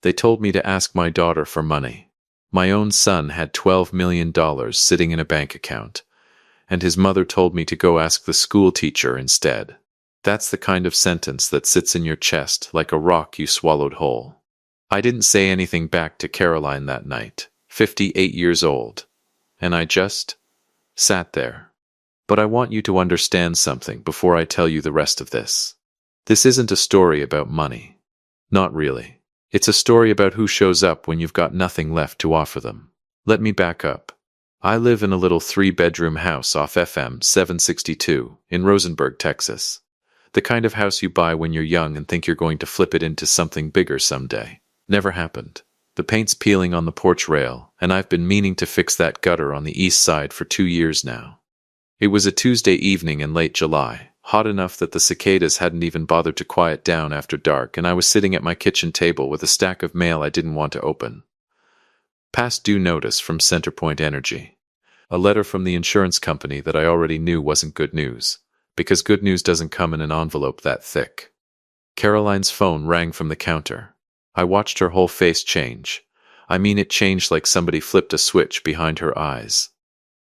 They told me to ask my daughter for money. My own son had $12 million sitting in a bank account, and his mother told me to go ask the school teacher instead. That's the kind of sentence that sits in your chest like a rock you swallowed whole. I didn't say anything back to Caroline that night, 58 years old, and I just sat there. But I want you to understand something before I tell you the rest of this. This isn't a story about money. Not really. It's a story about who shows up when you've got nothing left to offer them. Let me back up. I live in a little 3-bedroom house off FM 762 in Rosenberg, Texas. The kind of house you buy when you're young and think you're going to flip it into something bigger someday. Never happened. The paint's peeling on the porch rail, and I've been meaning to fix that gutter on the east side for 2 years now. It was a Tuesday evening in late July, hot enough that the cicadas hadn't even bothered to quiet down after dark, and I was sitting at my kitchen table with a stack of mail I didn't want to open. Past due notice from Centerpoint Energy. A letter from the insurance company that I already knew wasn't good news, because good news doesn't come in an envelope that thick. Caroline's phone rang from the counter. I watched her whole face change. I mean, it changed like somebody flipped a switch behind her eyes.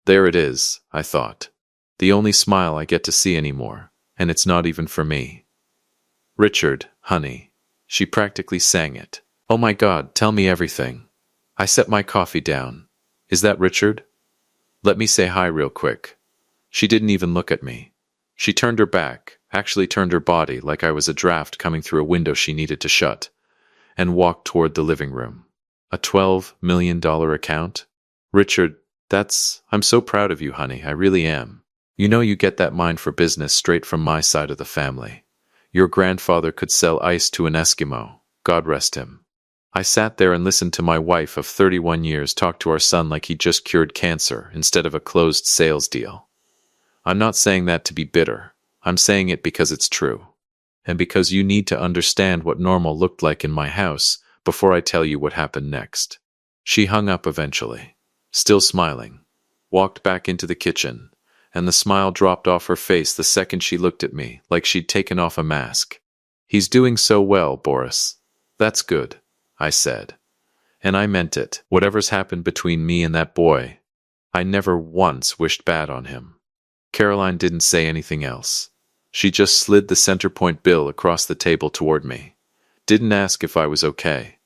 There it is, I thought. The only smile I get to see anymore, and it's not even for me. Richard, honey. She practically sang it. Oh my God, tell me everything. I set my coffee down. Is that Richard? Let me say hi real quick. She didn't even look at me. She turned her back, actually turned her body like I was a draft coming through a window she needed to shut, and walked toward the living room. A $12 million account? Richard, I'm so proud of you, honey, I really am. You know you get that mind for business straight from my side of the family. Your grandfather could sell ice to an Eskimo, God rest him. I sat there and listened to my wife of 31 years talk to our son like he just cured cancer instead of a closed sales deal. I'm not saying that to be bitter. I'm saying it because it's true. And because you need to understand what normal looked like in my house before I tell you what happened next. She hung up eventually, still smiling, walked back into the kitchen, and the smile dropped off her face the second she looked at me, like she'd taken off a mask. He's doing so well, Boris. That's good, I said. And I meant it. Whatever's happened between me and that boy, I never once wished bad on him. Caroline didn't say anything else. She just slid the Centerpoint bill across the table toward me. Didn't ask if I was okay.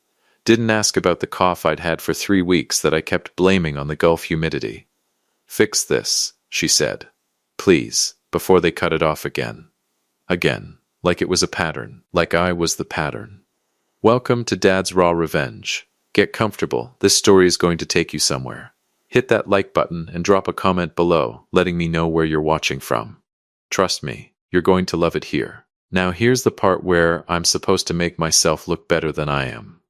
Didn't ask about the cough I'd had for 3 weeks that I kept blaming on the Gulf humidity. Fix this, she said. Please, before they cut it off again. Again, like it was a pattern, like I was the pattern. Welcome to Dad's Raw Revenge. Get comfortable, this story is going to take you somewhere. Hit that like button and drop a comment below, letting me know where you're watching from. Trust me, you're going to love it here. Now here's the part where I'm supposed to make myself look better than I am.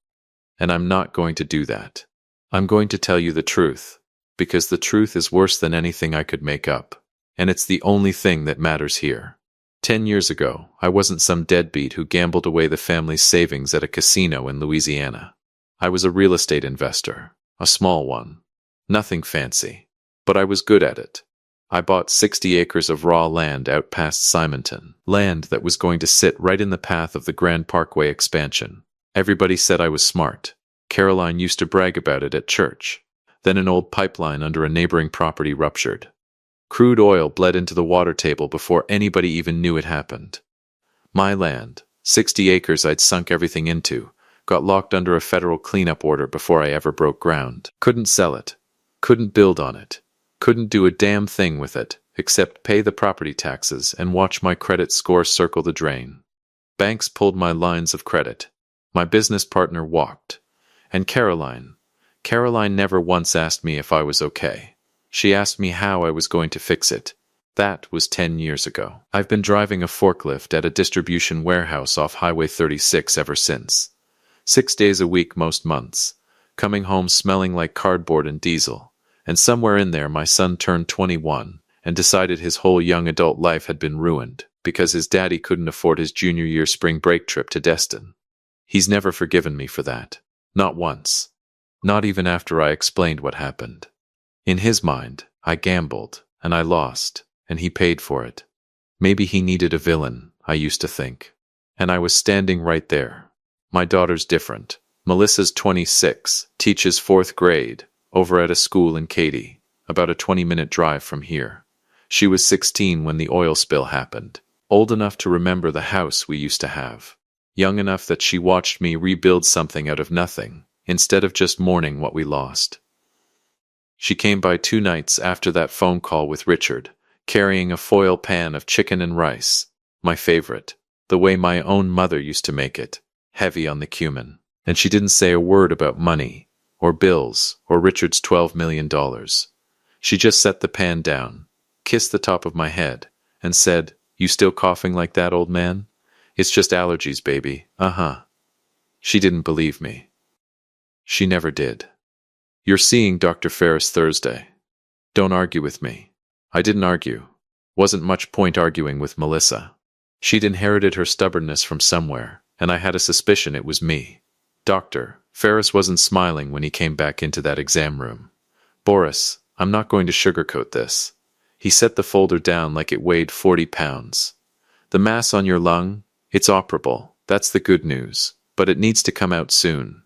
And I'm not going to do that. I'm going to tell you the truth, because the truth is worse than anything I could make up. And it's the only thing that matters here. 10 years ago, I wasn't some deadbeat who gambled away the family's savings at a casino in Louisiana. I was a real estate investor, a small one. Nothing fancy, but I was good at it. I bought 60 acres of raw land out past Simonton, land that was going to sit right in the path of the Grand Parkway expansion. Everybody said I was smart. Caroline used to brag about it at church. Then an old pipeline under a neighboring property ruptured. Crude oil bled into the water table before anybody even knew it happened. My land, 60 acres I'd sunk everything into, got locked under a federal cleanup order before I ever broke ground. Couldn't sell it. Couldn't build on it. Couldn't do a damn thing with it, except pay the property taxes and watch my credit score circle the drain. Banks pulled my lines of credit. My business partner walked. And Caroline never once asked me if I was okay. She asked me how I was going to fix it. That was 10 years ago. I've been driving a forklift at a distribution warehouse off Highway 36 ever since. 6 days a week most months, coming home smelling like cardboard and diesel. And somewhere in there my son turned 21 and decided his whole young adult life had been ruined because his daddy couldn't afford his junior year spring break trip to Destin. He's never forgiven me for that. Not once. Not even after I explained what happened. In his mind, I gambled, and I lost, and he paid for it. Maybe he needed a villain, I used to think. And I was standing right there. My daughter's different. Melissa's 26, teaches 4th grade, over at a school in Katy, about a 20-minute drive from here. She was 16 when the oil spill happened, old enough to remember the house we used to have, young enough that she watched me rebuild something out of nothing, instead of just mourning what we lost. She came by 2 nights after that phone call with Richard, carrying a foil pan of chicken and rice, my favorite, the way my own mother used to make it, heavy on the cumin. And she didn't say a word about money, or bills, or Richard's $12 million. She just set the pan down, kissed the top of my head, and said, "You still coughing like that, old man? It's just allergies, baby. Uh-huh." She didn't believe me. She never did. "You're seeing Dr. Ferris Thursday. Don't argue with me." I didn't argue. Wasn't much point arguing with Melissa. She'd inherited her stubbornness from somewhere, and I had a suspicion it was me. Dr. Ferris wasn't smiling when he came back into that exam room. "Boris, I'm not going to sugarcoat this." He set the folder down like it weighed 40 pounds. "The mass on your lung, it's operable. That's the good news. But it needs to come out soon.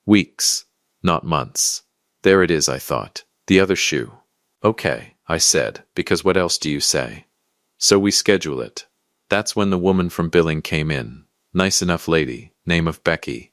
Weeks, not months." There it is, I thought. The other shoe. "Okay," I said, because what else do you say? "So we schedule it." That's when the woman from billing came in. Nice enough lady, name of Becky.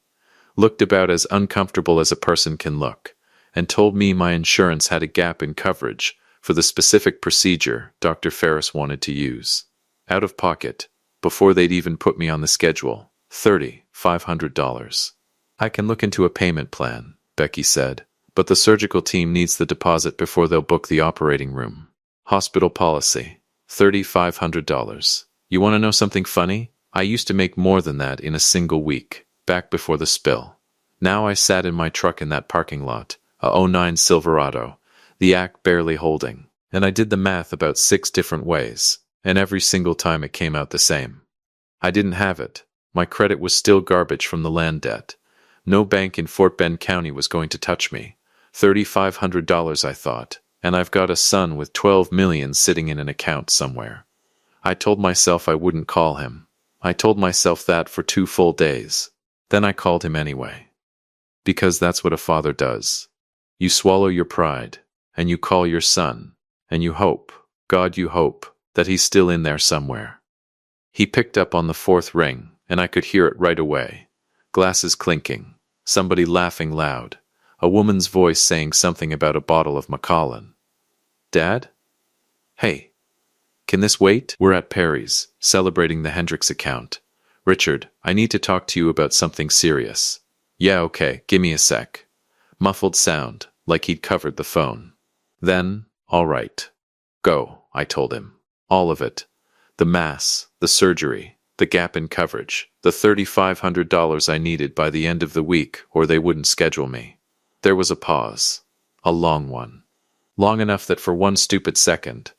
Looked about as uncomfortable as a person can look, and told me my insurance had a gap in coverage for the specific procedure Dr. Ferris wanted to use. Out of pocket, before they'd even put me on the schedule, $3,500. "I can look into a payment plan," Becky said, "but the surgical team needs the deposit before they'll book the operating room. Hospital policy, $3,500. You want to know something funny? I used to make more than that in a single week. Back before the spill. Now I sat in my truck in that parking lot, a '09 Silverado, the act barely holding, and I did the math about 6 different ways, and every single time it came out the same. I didn't have it. My credit was still garbage from the land debt. No bank in Fort Bend County was going to touch me. $3,500, I thought, and I've got a son with $12 million sitting in an account somewhere. I told myself I wouldn't call him. I told myself that for 2 full days. Then I called him anyway. Because that's what a father does. You swallow your pride, and you call your son, and you hope, God you hope, that he's still in there somewhere. He picked up on the 4th ring, and I could hear it right away. Glasses clinking, somebody laughing loud, a woman's voice saying something about a bottle of Macallan. "Dad? Hey, can this wait? We're at Perry's, celebrating the Hendricks account. Richard, I need to talk to you about something serious." "Yeah, okay, give me a sec." Muffled sound, like he'd covered the phone. Then, "All right. Go," I told him. All of it. The mass, the surgery, the gap in coverage, the $3,500 I needed by the end of the week or they wouldn't schedule me. There was a pause. A long one. Long enough that for one stupid second,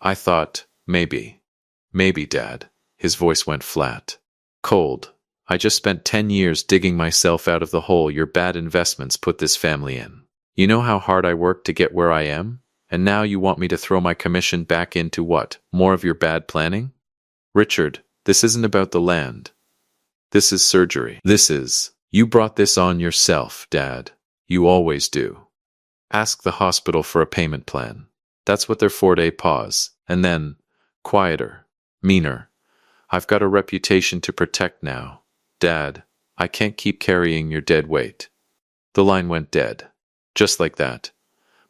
I thought, maybe, Dad. His voice went flat. Cold. "I just spent 10 years digging myself out of the hole your bad investments put this family in. You know how hard I worked to get where I am? And now you want me to throw my commission back into what? More of your bad planning? Richard, this isn't about the land. This is surgery. You brought this on yourself, Dad. You always do. Ask the hospital for a payment plan." That's what their 4-day pause. And then, quieter, meaner. "I've got a reputation to protect now. Dad, I can't keep carrying your dead weight." The line went dead. Just like that.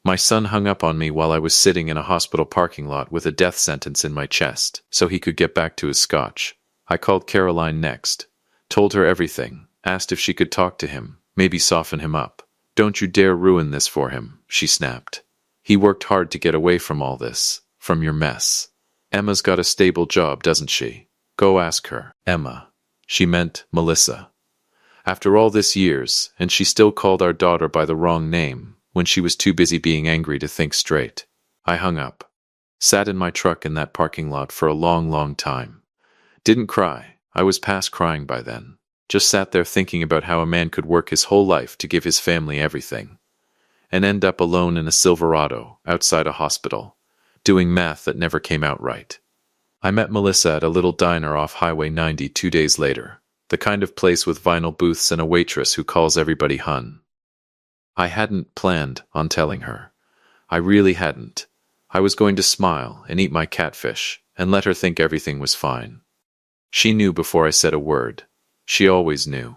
My son hung up on me while I was sitting in a hospital parking lot with a death sentence in my chest, so he could get back to his scotch. I called Caroline next. Told her everything. Asked if she could talk to him, maybe soften him up. "Don't you dare ruin this for him," she snapped. "He worked hard to get away from all this, from your mess. Emma's got a stable job, doesn't she? Go ask her." Emma. She meant Melissa. After all this years, and she still called our daughter by the wrong name, when she was too busy being angry to think straight. I hung up. Sat in my truck in that parking lot for a long, long time. Didn't cry. I was past crying by then. Just sat there thinking about how a man could work his whole life to give his family everything, and end up alone in a Silverado, outside a hospital, doing math that never came out right. I met Melissa at a little diner off Highway 90 2 days later. The kind of place with vinyl booths and a waitress who calls everybody hun. I hadn't planned on telling her. I really hadn't. I was going to smile and eat my catfish and let her think everything was fine. She knew before I said a word. She always knew.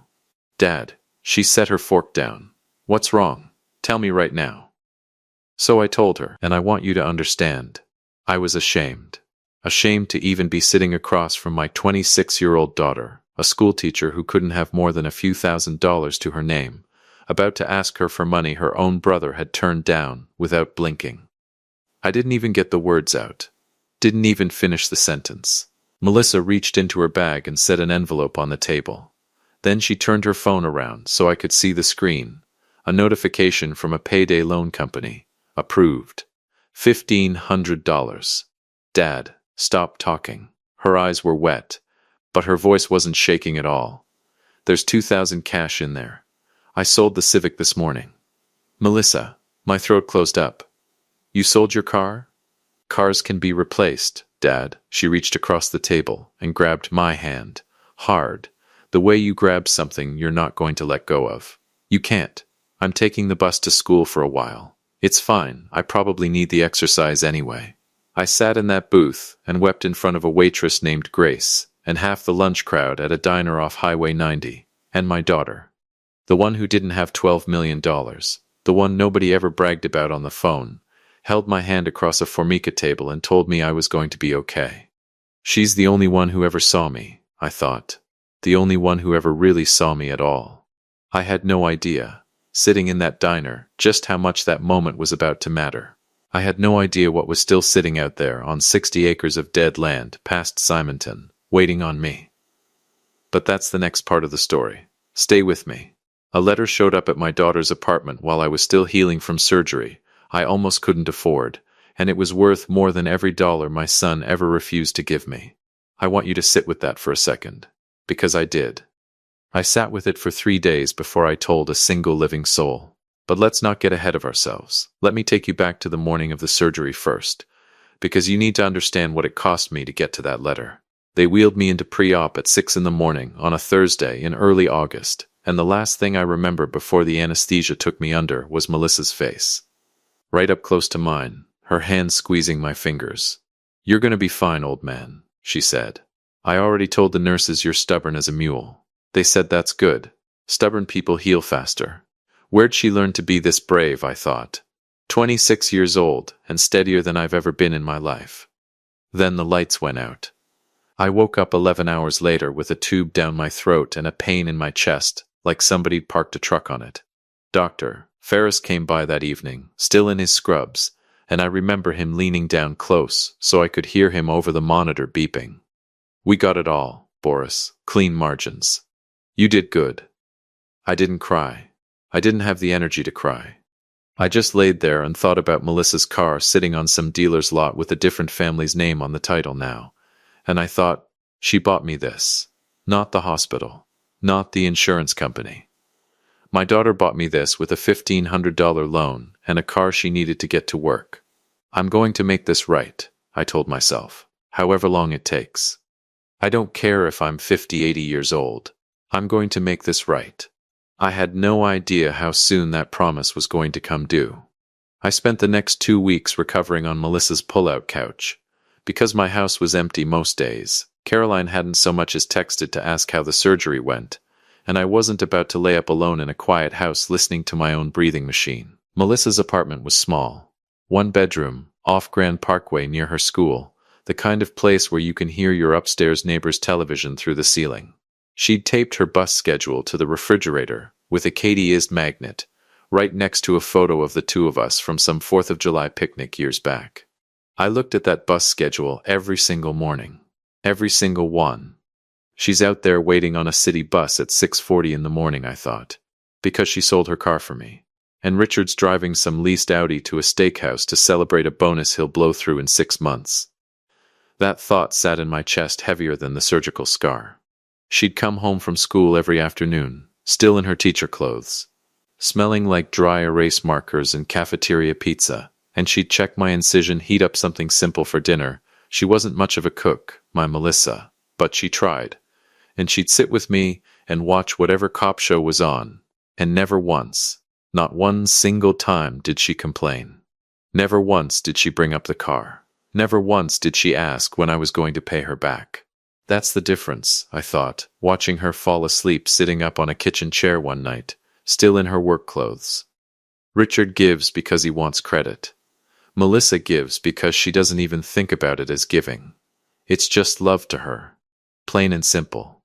Dad, she set her fork down. What's wrong? Tell me right now. So I told her, and I want you to understand. I was ashamed. Ashamed to even be sitting across from my 26-year-old daughter, a schoolteacher who couldn't have more than a few $1,000s to her name, about to ask her for money her own brother had turned down without blinking. I didn't even get the words out. Didn't even finish the sentence. Melissa reached into her bag and set an envelope on the table. Then she turned her phone around so I could see the screen. A notification from a payday loan company. Approved. $1,500. Dad, stop talking. Her eyes were wet, but her voice wasn't shaking at all. There's $2,000 cash in there. I sold the Civic this morning. Melissa, my throat closed up. You sold your car? Cars can be replaced, Dad. She reached across the table and grabbed my hand. Hard. The way you grab something you're not going to let go of. You can't. I'm taking the bus to school for a while. It's fine. I probably need the exercise anyway. I sat in that booth and wept in front of a waitress named Grace and half the lunch crowd at a diner off Highway 90, and my daughter. The one who didn't have $12 million, the one nobody ever bragged about on the phone, held my hand across a Formica table and told me I was going to be okay. She's the only one who ever saw me, I thought. The only one who ever really saw me at all. I had no idea, sitting in that diner, just how much that moment was about to matter. I had no idea what was still sitting out there on 60 acres of dead land past Simonton, waiting on me. But that's the next part of the story. Stay with me. A letter showed up at my daughter's apartment while I was still healing from surgery I almost couldn't afford, and it was worth more than every dollar my son ever refused to give me. I want you to sit with that for a second. Because I did. I sat with it for 3 days before I told a single living soul. But let's not get ahead of ourselves. Let me take you back to the morning of the surgery first, because you need to understand what it cost me to get to that letter. They wheeled me into pre-op at 6 in the morning on a Thursday in early August, and the last thing I remember before the anesthesia took me under was Melissa's face. Right up close to mine, her hand squeezing my fingers. "You're gonna be fine, old man," she said. "I already told the nurses you're stubborn as a mule. They said that's good. Stubborn people heal faster." Where'd she learn to be this brave, I thought. 26 years old, and steadier than I've ever been in my life. Then the lights went out. I woke up 11 hours later with a tube down my throat and a pain in my chest, like somebody'd parked a truck on it. Dr. Ferris came by that evening, still in his scrubs, and I remember him leaning down close so I could hear him over the monitor beeping. "We got it all, Boris. Clean margins. You did good." I didn't cry. I didn't have the energy to cry. I just laid there and thought about Melissa's car sitting on some dealer's lot with a different family's name on the title now. And I thought, she bought me this. Not the hospital. Not the insurance company. My daughter bought me this with a $1,500 loan and a car she needed to get to work. I'm going to make this right, I told myself, however long it takes. I don't care if I'm 50, 80 years old. I'm going to make this right. I had no idea how soon that promise was going to come due. I spent the next 2 weeks recovering on Melissa's pull-out couch. Because my house was empty most days, Caroline hadn't so much as texted to ask how the surgery went, and I wasn't about to lay up alone in a quiet house listening to my own breathing machine. Melissa's apartment was small. 1 bedroom, off Grand Parkway near her school, the kind of place where you can hear your upstairs neighbor's television through the ceiling. She'd taped her bus schedule to the refrigerator with a Katieist magnet, right next to a photo of the two of us from some 4th of July picnic years back. I looked at that bus schedule every single morning. Every single one. She's out there waiting on a city bus at 6:40 in the morning, I thought, because she sold her car for me. And Richard's driving some leased Audi to a steakhouse to celebrate a bonus he'll blow through in 6 months. That thought sat in my chest heavier than the surgical scar. She'd come home from school every afternoon, still in her teacher clothes, smelling like dry erase markers and cafeteria pizza, and she'd check my incision, heat up something simple for dinner. She wasn't much of a cook, my Melissa, but she tried. and she'd sit with me and watch whatever cop show was on, and never once, not one single time did she complain. Never once did she bring up the car. Never once did she ask when I was going to pay her back. That's the difference, I thought, watching her fall asleep sitting up on a kitchen chair one night, still in her work clothes. Richard gives because he wants credit. Melissa gives because she doesn't even think about it as giving. It's just love to her. Plain and simple.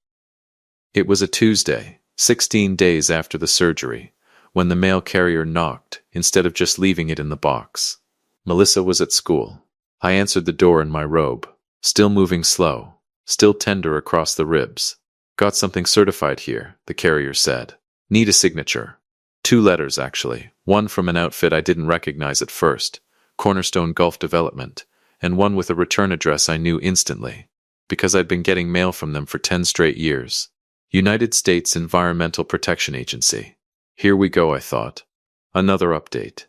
It was a Tuesday, 16 days after the surgery, when the mail carrier knocked instead of just leaving it in the box. Melissa was at school. I answered the door in my robe, still moving slow, still tender across the ribs. Got something certified here, the carrier said. Need a signature. 2 letters, actually. One from an outfit I didn't recognize at first, Cornerstone Gulf Development, and one with a return address I knew instantly, because I'd been getting mail from them for 10 straight years. United States Environmental Protection Agency. Here we go, I thought. Another update.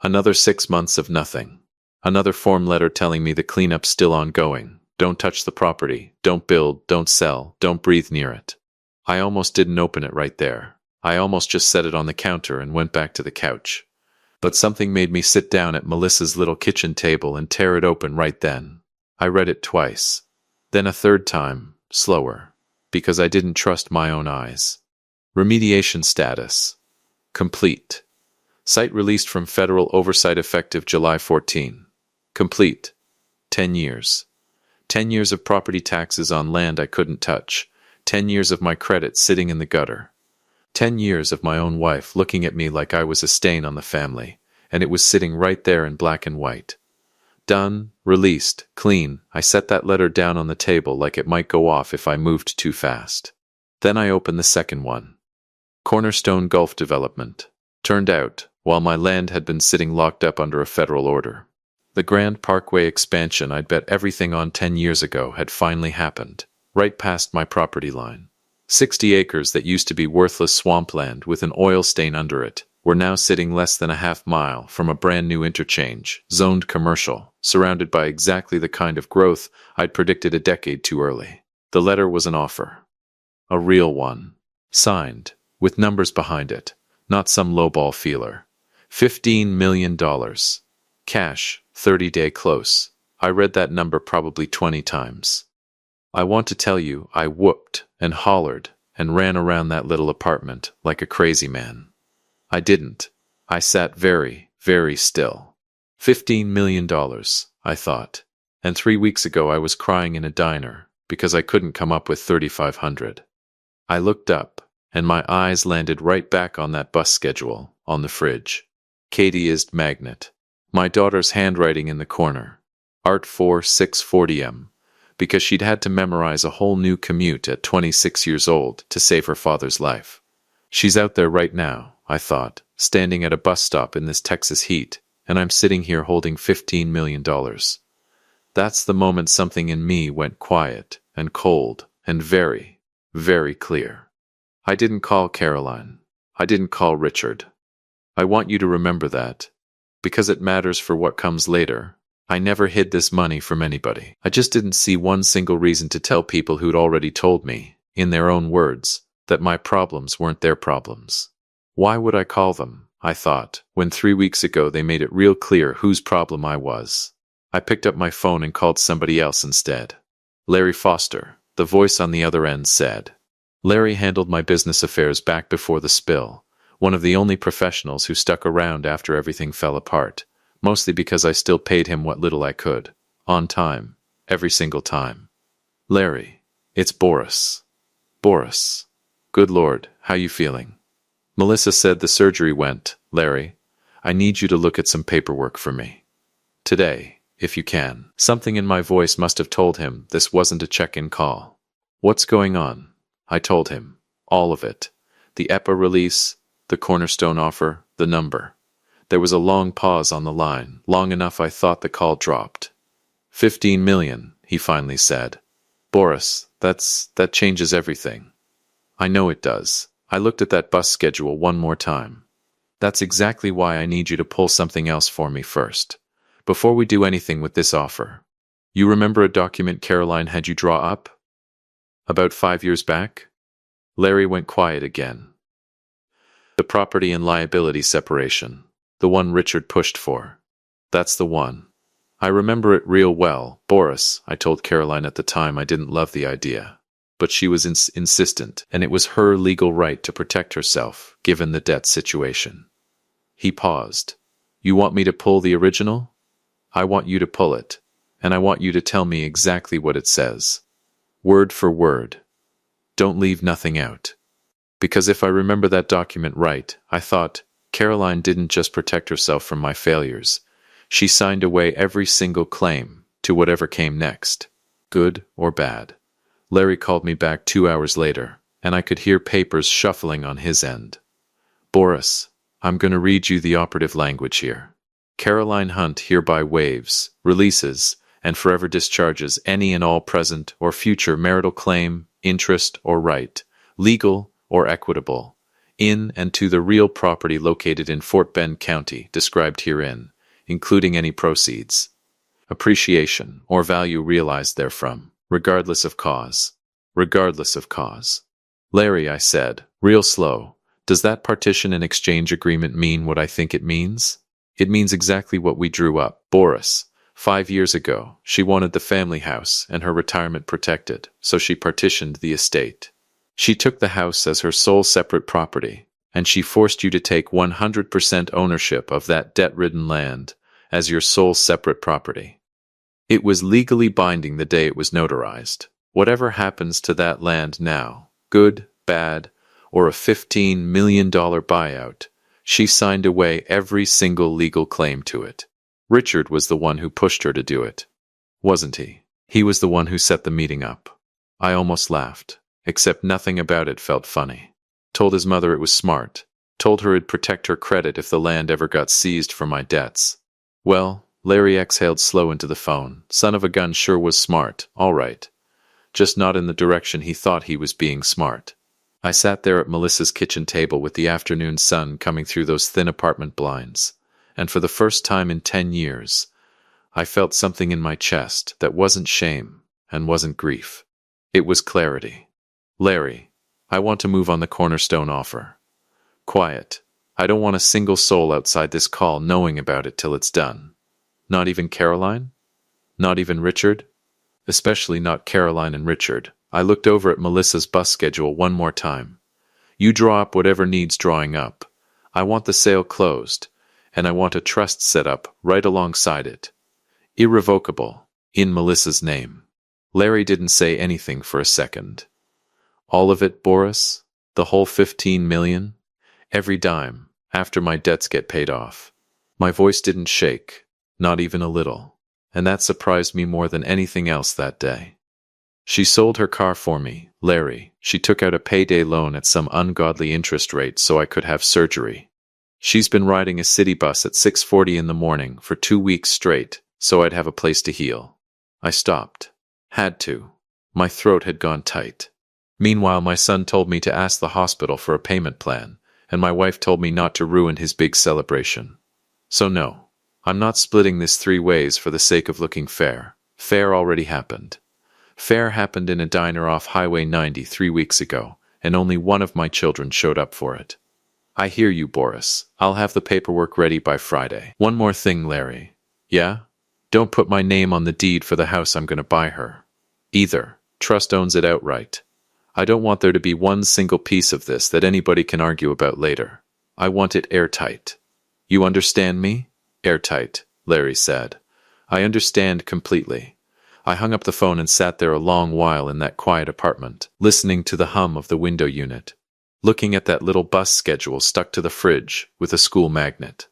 Another 6 months of nothing. Another form letter telling me the cleanup's still ongoing. Don't touch the property. Don't build. Don't sell. Don't breathe near it. I almost didn't open it right there. I almost just set it on the counter and went back to the couch. But something made me sit down at Melissa's little kitchen table and tear it open right then. I read it twice. Then a third time, slower, because I didn't trust my own eyes. Remediation status. Complete. Site released from federal oversight effective July 14. Complete. 10 years. 10 years of property taxes on land I couldn't touch. 10 years of my credit sitting in the gutter. 10 years of my own wife looking at me like I was a stain on the family, and it was sitting right there in black and white. Done, released, clean. I set that letter down on the table like it might go off if I moved too fast. Then I opened the second one. Cornerstone Gulf Development. Turned out, while my land had been sitting locked up under a federal order. The Grand Parkway expansion I'd bet everything on 10 years ago had finally happened, right past my property line. 60 acres that used to be worthless swampland with an oil stain under it were now sitting less than a half-mile from a brand-new interchange, zoned commercial, surrounded by exactly the kind of growth I'd predicted a decade too early. The letter was an offer. A real one. Signed, with numbers behind it, not some lowball feeler. $15 million. Cash, 30-day close. I read that number probably 20 times. I want to tell you, I whooped and hollered and ran around that little apartment like a crazy man. I didn't. I sat very, very still. $15 million, I thought. And 3 weeks ago I was crying in a diner because I couldn't come up with $3,500. I looked up, and my eyes landed right back on that bus schedule, on the fridge. Katie Ist magnet. My daughter's handwriting in the corner. Art 4 640M. Because she'd had to memorize a whole new commute at 26 years old to save her father's life. She's out there right now, I thought, standing at a bus stop in this Texas heat, and I'm sitting here holding $15 million. That's the moment something in me went quiet and cold and very, very clear. I didn't call Caroline. I didn't call Richard. I want you to remember that, because it matters for what comes later. I never hid this money from anybody. I just didn't see one single reason to tell people who'd already told me, in their own words, that my problems weren't their problems. Why would I call them, I thought, when 3 weeks ago they made it real clear whose problem I was. I picked up my phone and called somebody else instead. Larry Foster, the voice on the other end said. Larry handled my business affairs back before the spill, one of the only professionals who stuck around after everything fell apart. Mostly because I still paid him what little I could, on time, every single time. Larry, it's Boris. Boris. Good Lord, how you feeling? Melissa said the surgery went. Larry, I need you to look at some paperwork for me. Today, if you can. Something in my voice must have told him this wasn't a check-in call. What's going on? I told him. All of it. The EPA release, the Cornerstone offer, the number. There was a long pause on the line, long enough I thought the call dropped. 15 million, he finally said. Boris, that changes everything. I know it does. I looked at that bus schedule one more time. That's exactly why I need you to pull something else for me first, before we do anything with this offer. You remember a document Caroline had you draw up? About 5 years back? Larry went quiet again. The property and liability separation. The one Richard pushed for. That's the one. I remember it real well, Boris. I told Caroline at the time I didn't love the idea. But she was insistent, and it was her legal right to protect herself, given the debt situation. He paused. You want me to pull the original? I want you to pull it, and I want you to tell me exactly what it says. Word for word. Don't leave nothing out. Because if I remember that document right, I thought, Caroline didn't just protect herself from my failures. She signed away every single claim to whatever came next, good or bad. Larry called me back 2 hours later, and I could hear papers shuffling on his end. Boris, I'm going to read you the operative language here. Caroline Hunt hereby waives, releases, and forever discharges any and all present or future marital claim, interest, or right, legal or equitable, in and to the real property located in Fort Bend County, described herein, including any proceeds, appreciation, or value realized therefrom, regardless of cause. Regardless of cause. Larry, I said, real slow, does that partition and exchange agreement mean what I think it means? It means exactly what we drew up, Boris. 5 years ago, she wanted the family house and her retirement protected, so she partitioned the estate. She took the house as her sole separate property, and she forced you to take 100% ownership of that debt-ridden land as your sole separate property. It was legally binding the day it was notarized. Whatever happens to that land now, good, bad, or a $15 million buyout, she signed away every single legal claim to it. Richard was the one who pushed her to do it. Wasn't he? He was the one who set the meeting up. I almost laughed, except nothing about it felt funny. Told his mother it was smart. Told her it'd protect her credit if the land ever got seized for my debts. Well, Larry exhaled slow into the phone. Son of a gun sure was smart, all right. Just not in the direction he thought he was being smart. I sat there at Melissa's kitchen table with the afternoon sun coming through those thin apartment blinds, and for the first time in 10 years, I felt something in my chest that wasn't shame and wasn't grief. It was clarity. Larry, I want to move on the cornerstone offer. Quiet. I don't want a single soul outside this call knowing about it till it's done. Not even Caroline? Not even Richard? Especially not Caroline and Richard. I looked over at Melissa's bus schedule one more time. You draw up whatever needs drawing up. I want the sale closed, and I want a trust set up right alongside it. Irrevocable, in Melissa's name. Larry didn't say anything for a second. All of it, Boris? The whole 15 million? Every dime, after my debts get paid off. My voice didn't shake, not even a little, and that surprised me more than anything else that day. She sold her car for me, Larry. She took out a payday loan at some ungodly interest rate so I could have surgery. She's been riding a city bus at 6:40 in the morning for 2 weeks straight, so I'd have a place to heal. I stopped. Had to. My throat had gone tight. Meanwhile, my son told me to ask the hospital for a payment plan, and my wife told me not to ruin his big celebration. So no, I'm not splitting this 3 ways for the sake of looking fair. Fair already happened. Fair happened in a diner off Highway 90 3 weeks ago, and only one of my children showed up for it. I hear you, Boris. I'll have the paperwork ready by Friday. One more thing, Larry. Yeah? Don't put my name on the deed for the house I'm going to buy her. Either. Trust owns it outright. I don't want there to be one single piece of this that anybody can argue about later. I want it airtight. You understand me? Airtight, Larry said. I understand completely. I hung up the phone and sat there a long while in that quiet apartment, listening to the hum of the window unit, looking at that little bus schedule stuck to the fridge with a school magnet.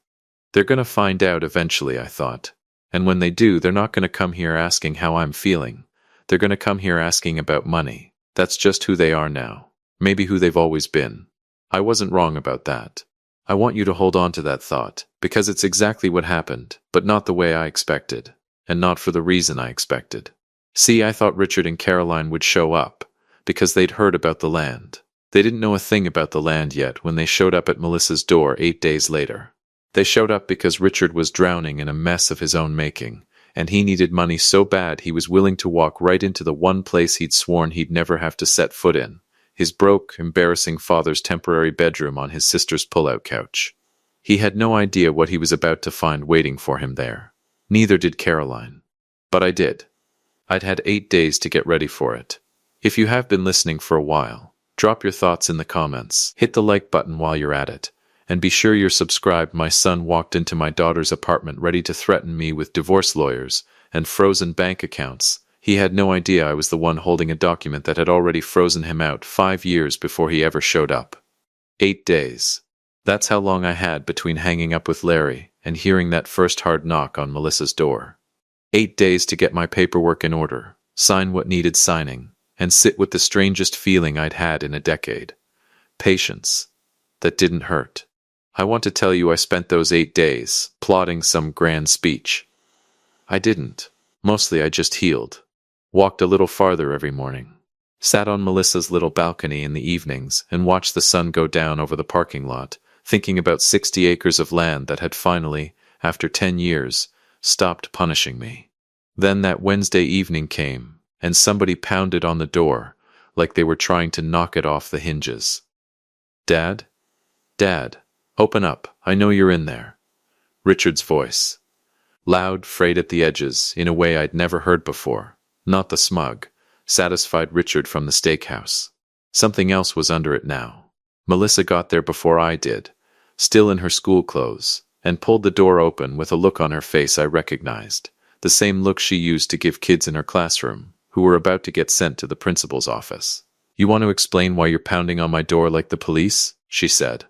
They're going to find out eventually, I thought. And when they do, they're not going to come here asking how I'm feeling. They're going to come here asking about money. That's just who they are now. Maybe who they've always been. I wasn't wrong about that. I want you to hold on to that thought, because it's exactly what happened, but not the way I expected, and not for the reason I expected. See, I thought Richard and Caroline would show up, because they'd heard about the land. They didn't know a thing about the land yet when they showed up at Melissa's door 8 days later. They showed up because Richard was drowning in a mess of his own making, And he needed money so bad he was willing to walk right into the one place he'd sworn he'd never have to set foot in, his broke, embarrassing father's temporary bedroom on his sister's pull-out couch. He had no idea what he was about to find waiting for him there. Neither did Caroline. But I did. I'd had 8 days to get ready for it. If you have been listening for a while, drop your thoughts in the comments, hit the like button while you're at it, and be sure you're subscribed. My son walked into my daughter's apartment ready to threaten me with divorce lawyers and frozen bank accounts. He had no idea I was the one holding a document that had already frozen him out 5 years before he ever showed up. 8 days. That's how long I had between hanging up with Larry and hearing that first hard knock on Melissa's door. 8 days to get my paperwork in order, sign what needed signing, and sit with the strangest feeling I'd had in a decade. Patience. That didn't hurt. I want to tell you I spent those 8 days plotting some grand speech. I didn't. Mostly I just healed. Walked a little farther every morning. Sat on Melissa's little balcony in the evenings and watched the sun go down over the parking lot, thinking about 60 acres of land that had finally, after 10 years, stopped punishing me. Then that Wednesday evening came, and somebody pounded on the door, like they were trying to knock it off the hinges. "Dad? Dad, open up, I know you're in there." Richard's voice. Loud, frayed at the edges, in a way I'd never heard before. Not the smug, satisfied Richard from the steakhouse. Something else was under it now. Melissa got there before I did, still in her school clothes, and pulled the door open with a look on her face I recognized, the same look she used to give kids in her classroom, who were about to get sent to the principal's office. "You want to explain why you're pounding on my door like the police?" she said.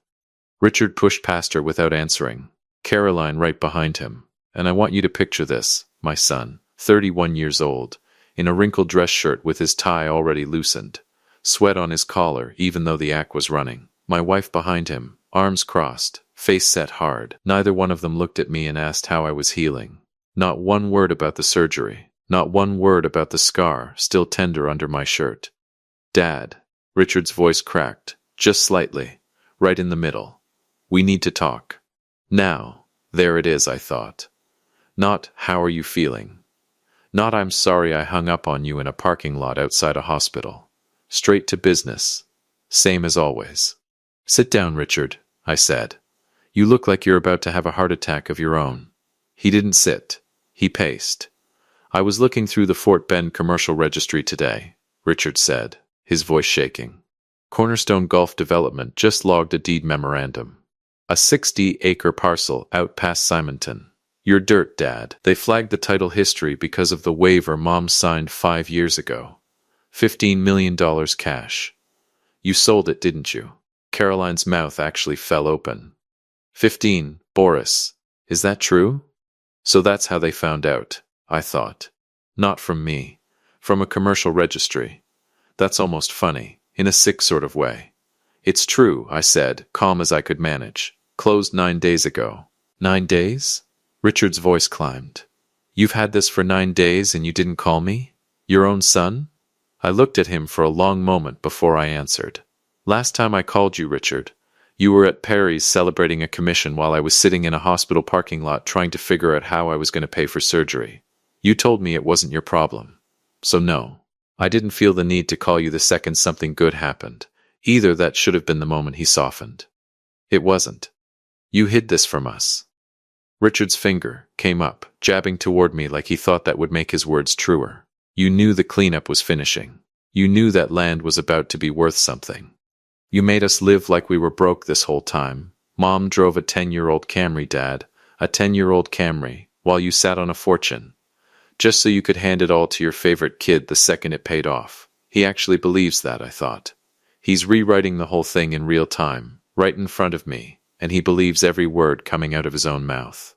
Richard pushed past her without answering, Caroline right behind him. And I want you to picture this, my son, 31 years old, in a wrinkled dress shirt with his tie already loosened, sweat on his collar even though the act was running, my wife behind him, arms crossed, face set hard. Neither one of them looked at me and asked how I was healing. Not one word about the surgery, not one word about the scar still tender under my shirt. "Dad," Richard's voice cracked, just slightly, right in the middle. "We need to talk. Now." There it is, I thought. Not, "How are you feeling?" Not, "I'm sorry I hung up on you in a parking lot outside a hospital." Straight to business. Same as always. "Sit down, Richard," I said. "You look like you're about to have a heart attack of your own." He didn't sit. He paced. "I was looking through the Fort Bend commercial registry today," Richard said, his voice shaking. "Cornerstone Golf Development just logged a deed memorandum. A 60-acre parcel out past Simonton. Your dirt, Dad. They flagged the title history because of the waiver Mom signed 5 years ago. $15 million cash. You sold it, didn't you?" Caroline's mouth actually fell open. 15, Boris. Is that true? So that's how they found out, I thought. Not from me. From a commercial registry. That's almost funny, in a sick sort of way. "It's true," I said, calm as I could manage. "Closed 9 days ago." 9 days? Richard's voice climbed. "You've had this for 9 days and you didn't call me? Your own son?" I looked at him for a long moment before I answered. "Last time I called you, Richard, you were at Perry's celebrating a commission while I was sitting in a hospital parking lot trying to figure out how I was going to pay for surgery. You told me it wasn't your problem. So no, I didn't feel the need to call you the second something good happened. Either that should have been the moment he softened. It wasn't. You hid this from us." Richard's finger came up, jabbing toward me like he thought that would make his words truer. "You knew the cleanup was finishing. You knew that land was about to be worth something. You made us live like we were broke this whole time. Mom drove a 10-year-old Camry, Dad, a 10-year-old Camry, while you sat on a fortune. Just so you could hand it all to your favorite kid the second it paid off. He actually believes that, I thought. He's rewriting the whole thing in real time, right in front of me, and he believes every word coming out of his own mouth."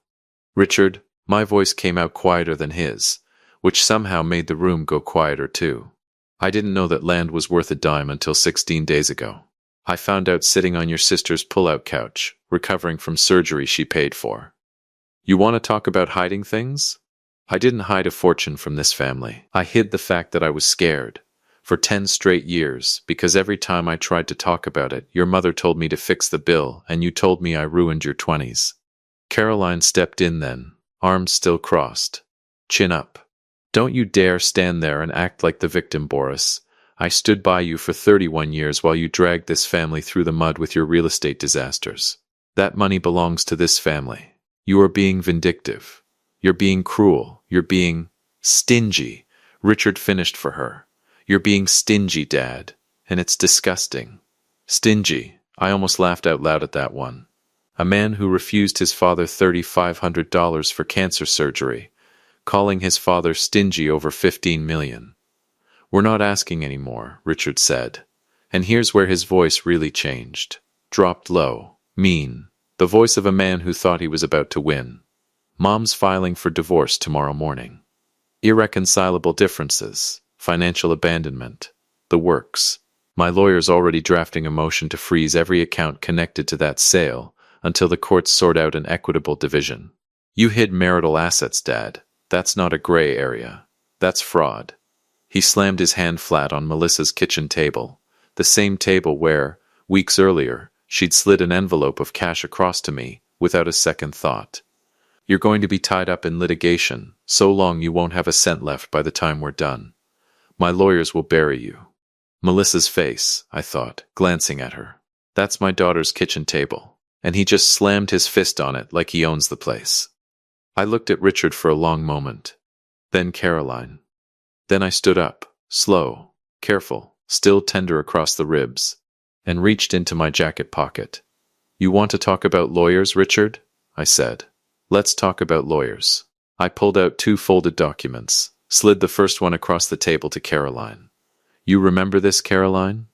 "Richard," my voice came out quieter than his, which somehow made the room go quieter too. "I didn't know that land was worth a dime until 16 days ago. I found out sitting on your sister's pull-out couch, recovering from surgery she paid for." "You want to talk about hiding things?" "I didn't hide a fortune from this family. I hid the fact that I was scared. For 10 straight years, because every time I tried to talk about it, your mother told me to fix the bill, and you told me I ruined your 20s. Caroline stepped in then, arms still crossed. Chin up. Don't you dare stand there and act like the victim, Boris. I stood by you for 31 years while you dragged this family through the mud with your real estate disasters. That money belongs to this family. You are being vindictive. You're being cruel. You're being stingy. Richard finished for her. You're being stingy, Dad. And it's disgusting. Stingy. I almost laughed out loud at that one. A man who refused his father $3,500 for cancer surgery, calling his father stingy over $15 million. We're not asking anymore, Richard said. And here's where his voice really changed. Dropped low, mean, the voice of a man who thought he was about to win. Mom's filing for divorce tomorrow morning. Irreconcilable differences, financial abandonment, the works. My lawyer's already drafting a motion to freeze every account connected to that sale until the courts sort out an equitable division. You hid marital assets, Dad. That's not a gray area. That's fraud. He slammed his hand flat on Melissa's kitchen table, the same table where, weeks earlier, she'd slid an envelope of cash across to me without a second thought. You're going to be tied up in litigation, so long you won't have a cent left by the time we're done. My lawyers will bury you. Melissa's face, I thought, glancing at her. That's my daughter's kitchen table. And he just slammed his fist on it like he owns the place. I looked at Richard for a long moment. Then Caroline. Then I stood up, slow, careful, still tender across the ribs, and reached into my jacket pocket. You want to talk about lawyers, Richard? I said. Let's talk about lawyers. I pulled out 2 folded documents, slid the first one across the table to Caroline. You remember this, Caroline?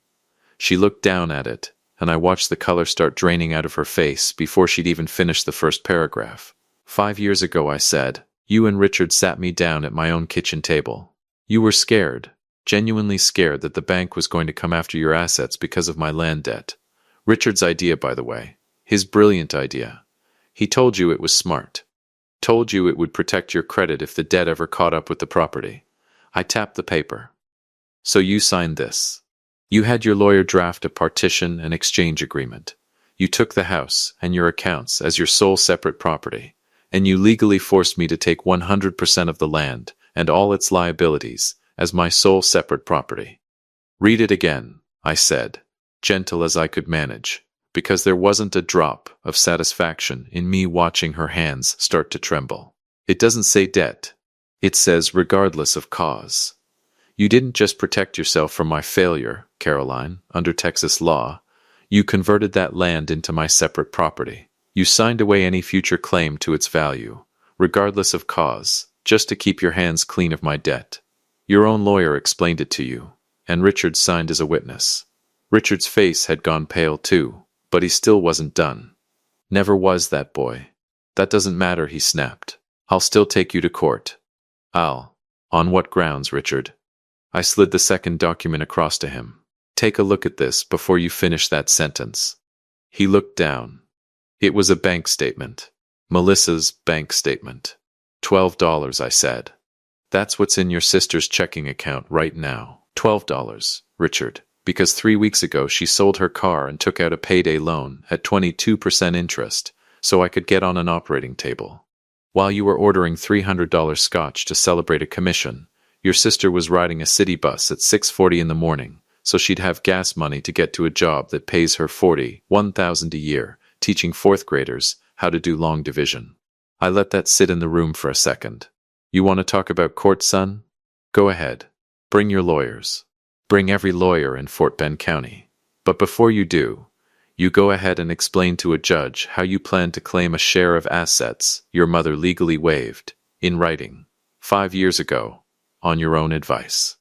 She looked down at it, and I watched the color start draining out of her face before she'd even finished the first paragraph. 5 years ago, I said, you and Richard sat me down at my own kitchen table. You were scared, genuinely scared that the bank was going to come after your assets because of my land debt. Richard's idea, by the way. His brilliant idea. He told you it was smart. Told you it would protect your credit if the debt ever caught up with the property. I tapped the paper. So you signed this. You had your lawyer draft a partition and exchange agreement. You took the house and your accounts as your sole separate property, and you legally forced me to take 100% of the land and all its liabilities as my sole separate property. Read it again, I said, gentle as I could manage, because there wasn't a drop of satisfaction in me watching her hands start to tremble. It doesn't say debt. It says regardless of cause. You didn't just protect yourself from my failure, Caroline, under Texas law. You converted that land into my separate property. You signed away any future claim to its value, regardless of cause, just to keep your hands clean of my debt. Your own lawyer explained it to you, and Richard signed as a witness. Richard's face had gone pale too, but he still wasn't done. Never was, that boy. That doesn't matter, he snapped. I'll still take you to court. On what grounds, Richard? I slid the second document across to him. Take a look at this before you finish that sentence. He looked down. It was a bank statement. Melissa's bank statement. $12, I said. That's what's in your sister's checking account right now. $12, Richard, because 3 weeks ago she sold her car and took out a payday loan at 22% interest so I could get on an operating table. While you were ordering $300 scotch to celebrate a commission, your sister was riding a city bus at 6:40 in the morning, so she'd have gas money to get to a job that pays her $41,000 a year, teaching 4th graders how to do long division. I let that sit in the room for a second. You want to talk about court, son? Go ahead. Bring your lawyers. Bring every lawyer in Fort Bend County. But before you do, you go ahead and explain to a judge how you plan to claim a share of assets your mother legally waived, in writing, 5 years ago, on your own advice.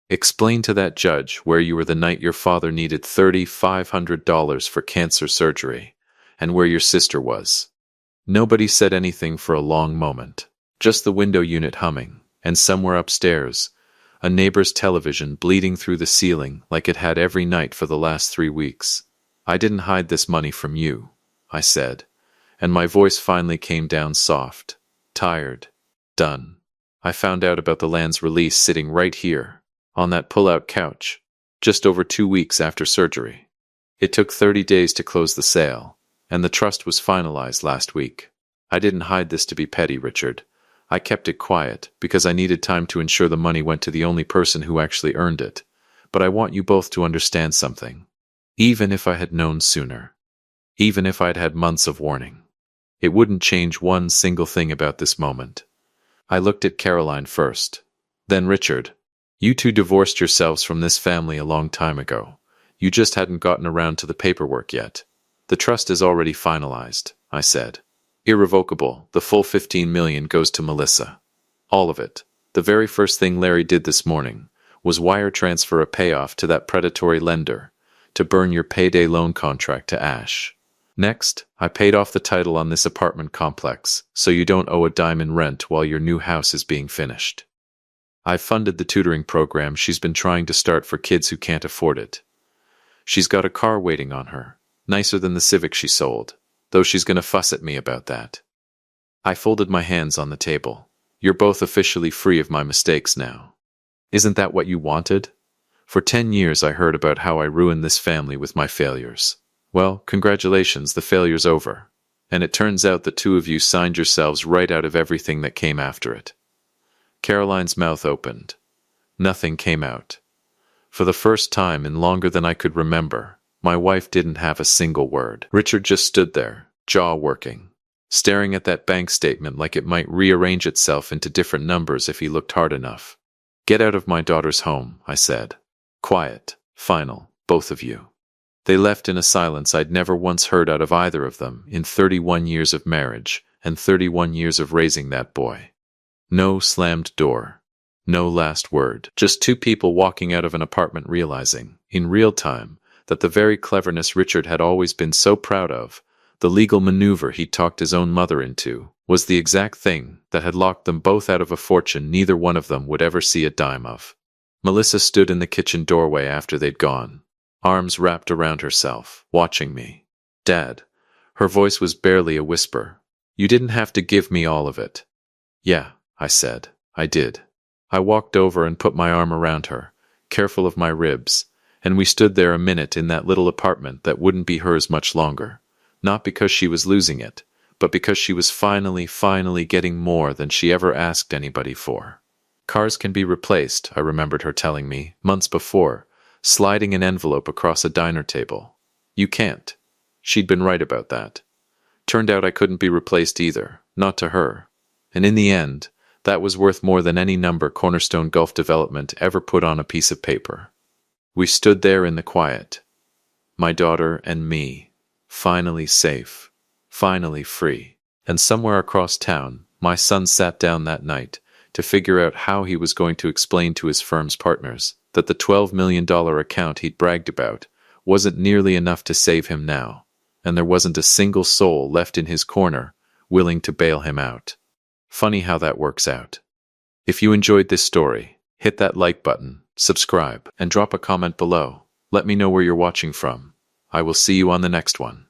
Explain to that judge where you were the night your father needed $3,500 for cancer surgery, and where your sister was. Nobody said anything for a long moment, just the window unit humming, and somewhere upstairs, a neighbor's television bleeding through the ceiling like it had every night for the last 3 weeks. I didn't hide this money from you, I said, and my voice finally came down soft, tired, done. I found out about the land's release sitting right here, on that pull-out couch, just over 2 weeks after surgery. It took 30 days to close the sale, and the trust was finalized last week. I didn't hide this to be petty, Richard. I kept it quiet because I needed time to ensure the money went to the only person who actually earned it. But I want you both to understand something. Even if I had known sooner, even if I'd had months of warning, it wouldn't change one single thing about this moment. I looked at Caroline first, then Richard. You two divorced yourselves from this family a long time ago. You just hadn't gotten around to the paperwork yet. The trust is already finalized, I said. Irrevocable, the full 15 million goes to Melissa. All of it. The very first thing Larry did this morning was wire transfer a payoff to that predatory lender to burn your payday loan contract to ash. Next, I paid off the title on this apartment complex so you don't owe a dime in rent while your new house is being finished. I've funded the tutoring program she's been trying to start for kids who can't afford it. She's got a car waiting on her, nicer than the Civic she sold, though she's gonna fuss at me about that. I folded my hands on the table. You're both officially free of my mistakes now. Isn't that what you wanted? For 10 years I heard about how I ruined this family with my failures. Well, congratulations, the failure's over. And it turns out the two of you signed yourselves right out of everything that came after it. Caroline's mouth opened. Nothing came out. For the first time in longer than I could remember, my wife didn't have a single word. Richard just stood there, jaw working, staring at that bank statement like it might rearrange itself into different numbers if he looked hard enough. Get out of my daughter's home, I said. Quiet, final, both of you. They left in a silence I'd never once heard out of either of them in 31 years of marriage and 31 years of raising that boy. No slammed door. No last word. Just two people walking out of an apartment realizing, in real time, that the very cleverness Richard had always been so proud of, the legal maneuver he'd talked his own mother into, was the exact thing that had locked them both out of a fortune neither one of them would ever see a dime of. Melissa stood in the kitchen doorway after they'd gone, arms wrapped around herself, watching me. Dad. Her voice was barely a whisper. You didn't have to give me all of it. Yeah, I said. I did. I walked over and put my arm around her, careful of my ribs, and we stood there a minute in that little apartment that wouldn't be hers much longer, not because she was losing it, but because she was finally getting more than she ever asked anybody for. Cars can be replaced, I remembered her telling me, months before, sliding an envelope across a diner table. You can't. She'd been right about that. Turned out I couldn't be replaced either, not to her. And in the end, that was worth more than any number Cornerstone Gulf Development ever put on a piece of paper. We stood there in the quiet. My daughter and me, finally safe, finally free. And somewhere across town, my son sat down that night to figure out how he was going to explain to his firm's partners that the $12 million account he'd bragged about wasn't nearly enough to save him now, and there wasn't a single soul left in his corner willing to bail him out. Funny how that works out. If you enjoyed this story, hit that like button, subscribe, and drop a comment below. Let me know where you're watching from. I will see you on the next one.